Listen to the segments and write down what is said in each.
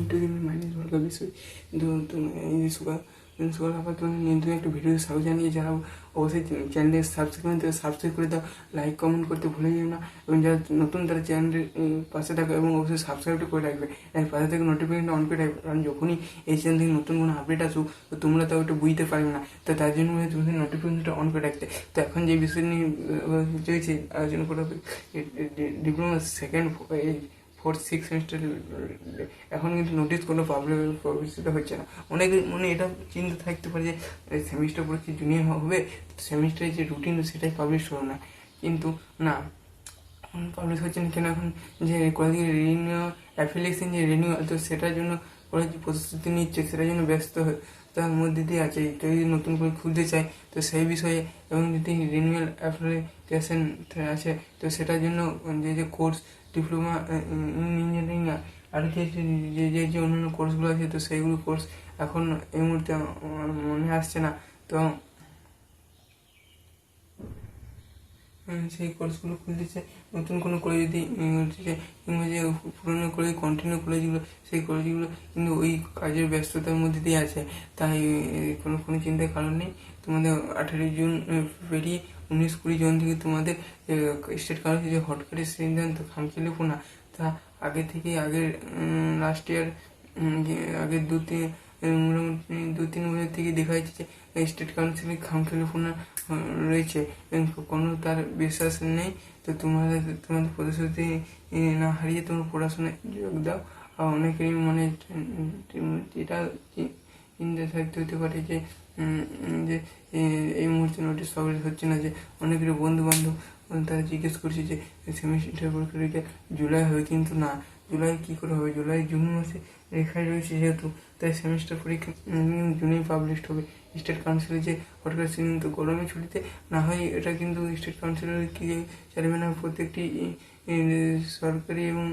Two gaming minus Volker বিষয় কিন্তু এই সুগার আবার তোমার নতুন একটা ভিডিওতে স্বাগত জানিয়ে যারা অবশ্যই চ্যানেলে সাবস্ক্রাইব করে দাও, লাইক কমেন্ট করতে ভুলে যেও না, এবং যারা নতুন তারা চ্যানেলের পাশে থাকো এবং অবশ্যই সাবস্ক্রাইবটা করে রাখবে, এর পাশে থেকে নোটিফিকেশনটা অন করে রাখবে, কারণ যখনই এই চ্যানেল থেকে নতুন কোনো আপডেট আসুক তো তোমরা তাও একটু বুঝতে পারবে না, তো তার জন্য তোমাদের নোটিফিকেশনটা অন করে রাখতে। তো এখন যে বিষয় নিয়ে চলছে আলোচনা করা হবে diploma second 4th 6th semester, এখন কিন্তু নোটিস কোনো পাবলিসিটি হচ্ছে না। অনেকে মনে এটা চিন্তা থাকতে পারে যে সেমিস্টার পরীক্ষা জুনিয়র হবে, সেমিস্টারের যে রুটিন সেটাই পাবলিশ হলো না, কিন্তু না, পাবলিশ হচ্ছে না কেন? এখন যে কলেজের রিনিউ অ্যাফিলিয়েশন যে রিনিউ, তো সেটার জন্য কলেজ প্রস্তুতি নিচ্ছে, সেটার জন্য ব্যস্ত তার মধ্যে দিয়ে আছে। কেউ যদি নতুন করে খুলতে চায় তো সেই বিষয়ে, এবং যদি রিনিউয়াল অ্যাপ্লিকেশন আছে তো সেটার জন্য যে কোর্স ডিপ্লোমা ইঞ্জিনিয়ারিং আর যে অন্যান্য কোর্সগুলো আছে তো সেইগুলো কোর্স এখন এই মুহূর্তে মনে আসছে না। তো সেই কোর্সগুলো খুলতেছে নতুন কোনো কলেজ যদি কিংবা যে পুরোনো কলেজ কন্টিনিউ কলেজগুলো, সেই কলেজগুলো কিন্তু ওই কাজের ব্যস্ততার মধ্যে দিয়ে আছে, তাই কোনো চিন্তার কারণ নেই। তোমাদের 18 জুন পেরিয়ে 19-20 জন থেকে তোমাদের স্টেট কাউন্সিল যে হটকারি সিদ্ধান্ত খামখেলে না, তা আগে থেকে আগের লাস্ট ইয়ার আগের মোটামুটি 2-3 বছর থেকে দেখা যাচ্ছে যে স্টেট কাউন্সিলে খামখেলেপনা রয়েছে, কোনো তার বিশ্বাস নেই। তো তোমাদের প্রতিশ্রুতি না হারিয়ে তোমরা পড়াশোনায় যোগ দাও। আর অনেকেরই মনে এটা চিন্তা থাকতে হতে পারে যে এই মুহূর্তে নোটিশ পাবলিশ হচ্ছে না, যে অনেকেরই বন্ধু বান্ধব তারা জিজ্ঞেস করছে যে সেমিস্টার পরীক্ষা জুলাই হবে, কিন্তু না, জুলাই কী করে হবে? জুলাই জুন মাসে রেখায় রয়েছে যেহেতু, তাই সেমিস্টার পরীক্ষা জুনেই পাবলিশড হবে। স্টেট কাউন্সিলের যে হটকার সিদ্ধান্ত গরমে ছুটিতে না হয়, এটা কিন্তু স্টেট কাউন্সিলের কি চাইবে না প্রত্যেকটি সরকারি এবং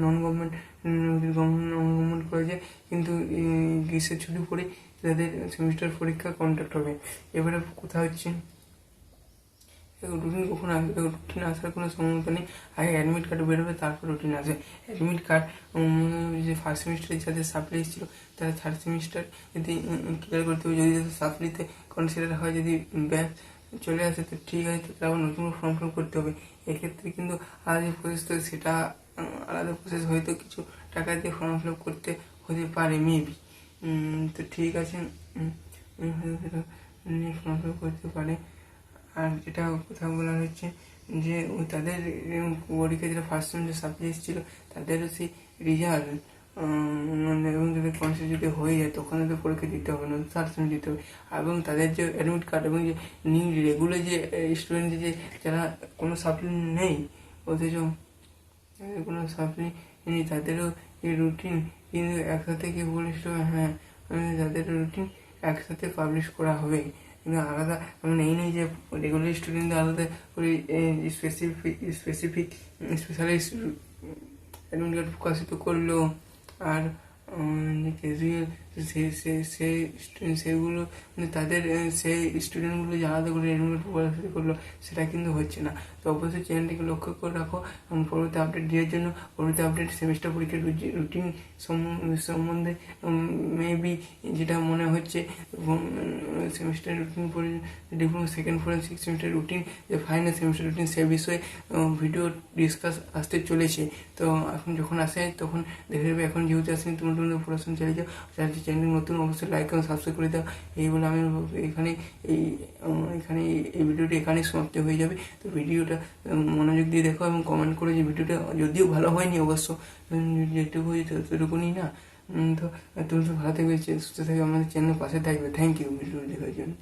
নন গভর্নমেন্ট কলেজে কিন্তু গ্রীষ্মের ছুটি পড়ে তাদের সেমিস্টার পরীক্ষা কন্ডাক্ট হবে। এবারে কথা হচ্ছে রুটিন কখন আসবে? রুটিন আসার কোনো সম্ভাবনা নেই, আগে অ্যাডমিট কার্ড বেরোবে তারপর রুটিন আসবে। অ্যাডমিট কার্ড যে ফার্স্ট সেমিস্টারে যাদের সাপ্লি এসেছিল তারা থার্ড সেমিস্টার যদি ক্লিয়ার করতে হবে, যদি তাদের সাপ্লিতে কনসিডার হয়, যদি ব্যাক চলে আসে তো ঠিক আছে, তো আবার নতুন ফর্ম ফিল করতে হবে। এক্ষেত্রে কিন্তু আলাদা যে প্রসেস তো সেটা আলাদা প্রসেস, হয়তো কিছু টাকা দিয়ে ফর্ম ফিল আপ করতে হতে পারে মেবি। তো ঠিক আছে, ফর্ম ফিল করতে পারে। আর যেটা কথা বলা হচ্ছে যে তাদের পরীক্ষা যেটা ফার্স্ট সেমিস্টার সাপ্লি এসেছিলো তাদেরও সেই রেজাল্ট এবং তাদের কনসিডার যদি হয়ে যায় তখন তাদের পরীক্ষা দিতে হবে না, থার্ড সেমিস্টার দিতে হবে। এবং তাদের যে অ্যাডমিট কার্ড এবং যে নিউ রেগুলার যে স্টুডেন্ট যে যারা কোনো সাপ্লি নেই, অথচ কোনো সাপ্লি নেই তাদেরও এই রুটিন কিন্তু একসাথে কি বলেছিল, হ্যাঁ তাদের রুটিন একসাথে পাবলিশ করা হবে, কিন্তু আলাদা মানে এই নেই যে রেগুলার স্টুডেন্টদের আলাদা করে স্পেশালিস্ট অ্যাডমিট কার্ড প্রকাশিত করলো, আর যে ক্যাজুয়াল সেগুলো মানে তাদের সেই স্টুডেন্টগুলো যে আলাদা করে অ্যাডমিট কার্ড প্রকাশিত করলো, সেটা কিন্তু হচ্ছে না। তো অবশ্যই চ্যানেলটিকে লক্ষ্য করে রাখো এবং পরবর্তী আপডেট দেওয়ার জন্য পরবর্তী আপডেট সেমিস্টার পরীক্ষার রুটিন সম্বন্ধে মেবি যেটা মনে হচ্ছে সেমিস্টার রুটিন পরে diploma second 4 and 6 semester routine যে ফাইনাল সেমিস্টার রুটিন সে বিষয়ে ভিডিও ডিসকাস আসতে চলেছে। তো এখন যখন আসে তখন দেখে নেবে, এখন যেহেতু আসেনি তোমাদের পড়াশোনা চালিয়ে যাও, চ্যানেল নতুন অবশ্যই লাইক এবং সাবস্ক্রাইব করে দাও। এই বলে আমি এখানে এই ভিডিওটি এখানেই সমাপ্তি হয়ে যাবে। তো ভিডিওটা মনোযোগ দিয়ে দেখো এবং কমেন্ট করে যে ভিডিওটা যদিও ভালো হয়নি অবশ্য, যেটুকু ততটুকুনি না। তো তুমি ভালো থাকবে, সুস্থ থাকবে, আমাদের চ্যানেলের পাশে থাকবে। থ্যাংক ইউ ভিডিও দেখার জন্য।